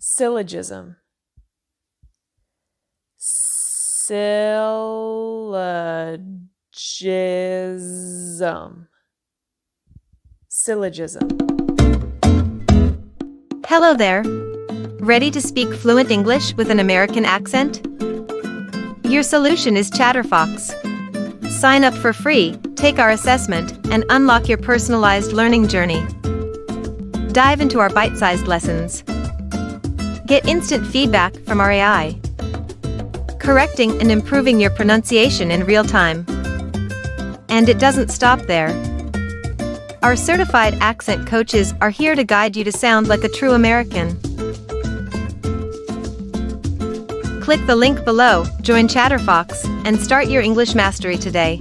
Syllogism. Syllogism. Syllogism. Hello there. Ready to speak fluent English with an American accent? Your solution is ChatterFox. Sign up for free, take our assessment, and unlock your personalized learning journey. Dive into our bite-sized lessons. Get instant feedback from our AI, correcting and improving your pronunciation in real time. And it doesn't stop there. Our certified accent coaches are here to guide you to sound like a true American. Click the link below, join ChatterFox, and start your English mastery today.